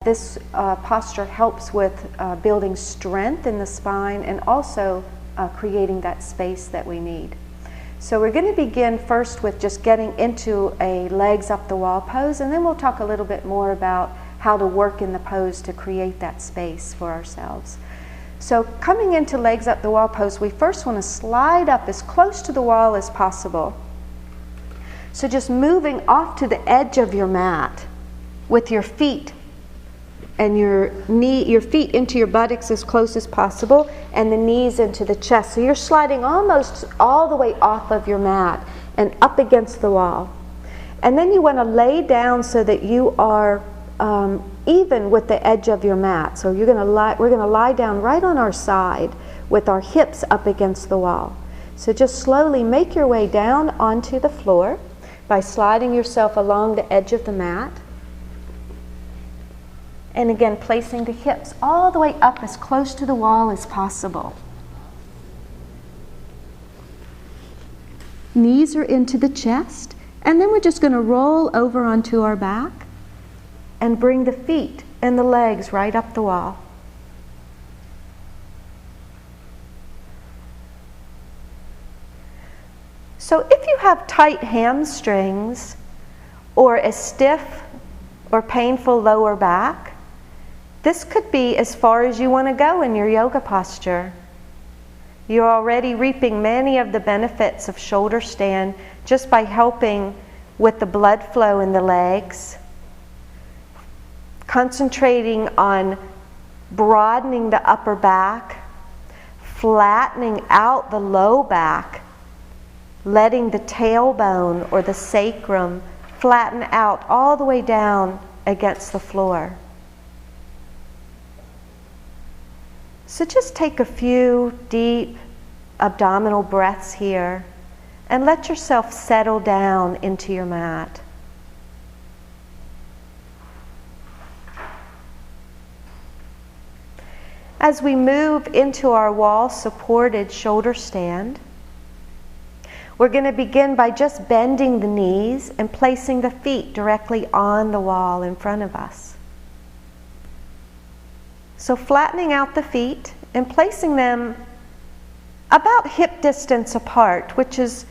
This posture helps with building strength in the spine and also creating that space that we need. So we're going to begin first with just getting into a legs up the wall pose, and then we'll talk a little bit more about how to work in the pose to create that space for ourselves. So coming into legs up the wall pose, we first want to slide up as close to the wall as possible. So just moving off to the edge of your mat with your feet and your feet into your buttocks as close as possible, and the knees into the chest. So you're sliding almost all the way off of your mat and up against the wall. And then you want to lay down so that you are even with the edge of your mat. So we're going to lie down right on our side with our hips up against the wall. So just slowly make your way down onto the floor by sliding yourself along the edge of the mat. And again, placing the hips all the way up as close to the wall as possible. Knees are into the chest, and then we're just going to roll over onto our back and bring the feet and the legs right up the wall. So if you have tight hamstrings or a stiff or painful lower back, this could be as far as you want to go in your yoga posture. You're already reaping many of the benefits of shoulder stand just by helping with the blood flow in the legs, concentrating on broadening the upper back, flattening out the low back, letting the tailbone or the sacrum flatten out all the way down against the floor. So just take a few deep abdominal breaths here and let yourself settle down into your mat. As we move into our wall-supported shoulder stand, we're going to begin by just bending the knees and placing the feet directly on the wall in front of us. So flattening out the feet and placing them about hip distance apart, which is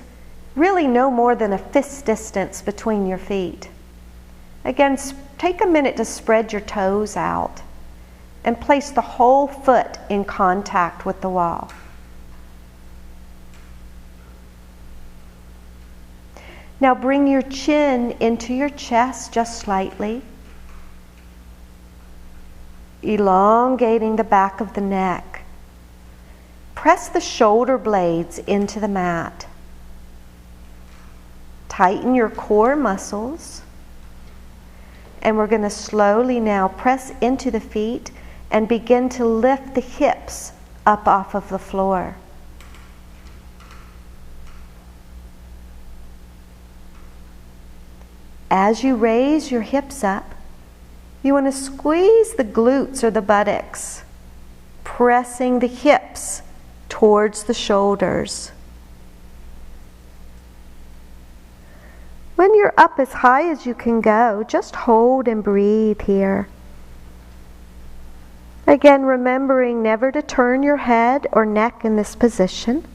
really no more than a fist distance between your feet. Again, take a minute to spread your toes out and place the whole foot in contact with the wall. Now bring your chin into your chest just slightly, elongating the back of the neck. Press the shoulder blades into the mat. Tighten your core muscles. And we're going to slowly now press into the feet and begin to lift the hips up off of the floor. As you raise your hips up, you want to squeeze the glutes or the buttocks, pressing the hips towards the shoulders. When you're up as high as you can go, just hold and breathe here. Again, remembering never to turn your head or neck in this position.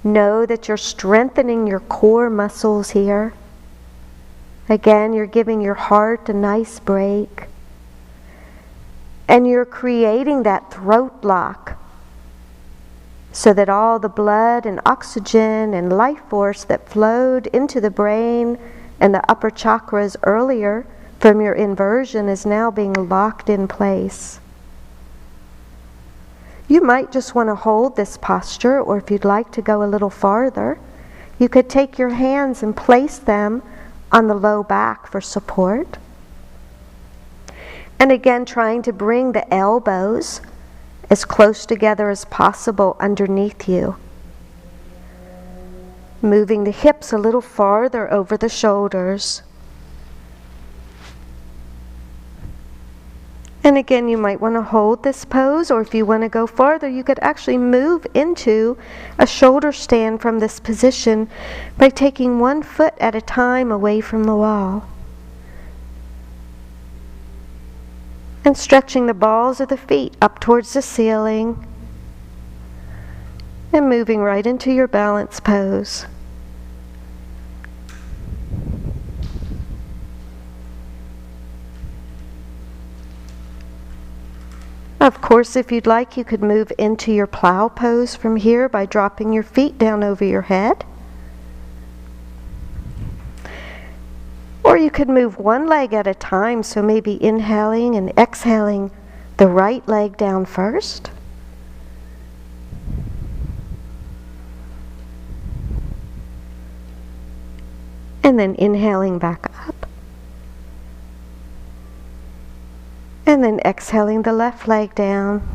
Know that you're strengthening your core muscles here. Again, you're giving your heart a nice break. And you're creating that throat block so that all the blood and oxygen and life force that flowed into the brain and the upper chakras earlier from your inversion is now being locked in place. You might just want to hold this posture, or if you'd like to go a little farther, you could take your hands and place them on the low back for support. And again, trying to bring the elbows as close together as possible underneath you. Moving the hips a little farther over the shoulders. And again, you might want to hold this pose, or if you want to go farther, you could actually move into a shoulder stand from this position by taking one foot at a time away from the wall. And stretching the balls of the feet up towards the ceiling and moving right into your balance pose. Of course, if you'd like, you could move into your plow pose from here by dropping your feet down over your head. Or you could move one leg at a time, so maybe inhaling and exhaling the right leg down first. And then inhaling back up. And then exhaling the left leg down.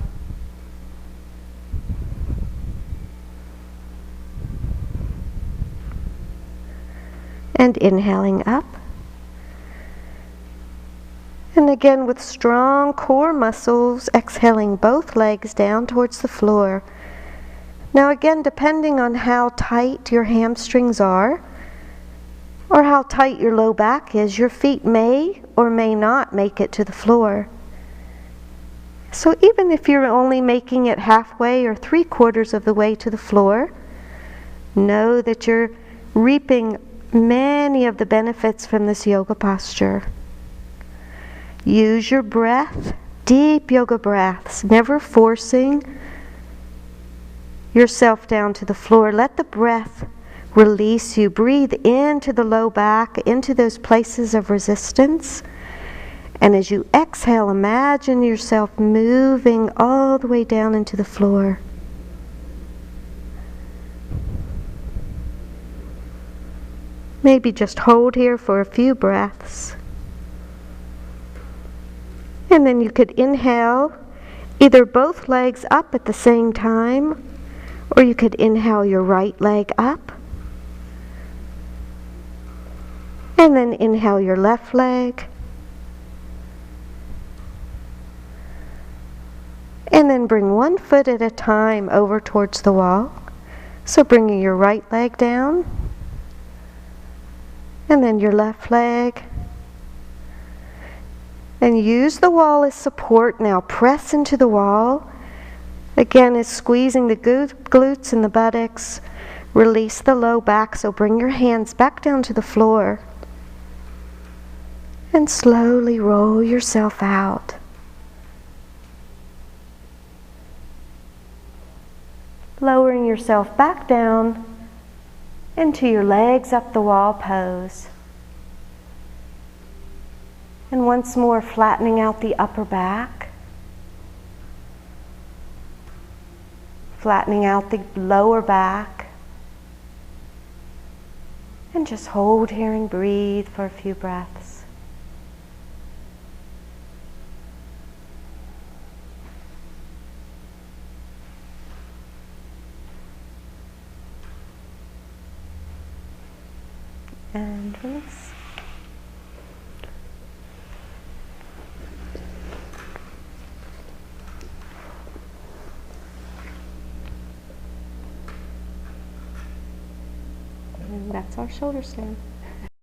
And inhaling up. And again with strong core muscles, exhaling both legs down towards the floor. Now again, depending on how tight your hamstrings are, or how tight your low back is, your feet may or may not make it to the floor. So even if you're only making it halfway or 3/4 of the way to the floor, know that you're reaping many of the benefits from this yoga posture. Use your breath, deep yoga breaths, never forcing yourself down to the floor. Let the breath release you. Breathe into the low back, into those places of resistance. And as you exhale, imagine yourself moving all the way down into the floor. Maybe just hold here for a few breaths. And then you could inhale either both legs up at the same time, or you could inhale your right leg up. And then inhale your left leg. And then bring one foot at a time over towards the wall. So bringing your right leg down. And then your left leg. And use the wall as support now. Press into the wall. Again, is squeezing the glutes and the buttocks. Release the low back, so bring your hands back down to the floor. And slowly roll yourself out. Lowering yourself back down into your legs up the wall pose. And once more flattening out the upper back. Flattening out the lower back. And just hold here and breathe for a few breaths. And release. And that's our shoulder stand.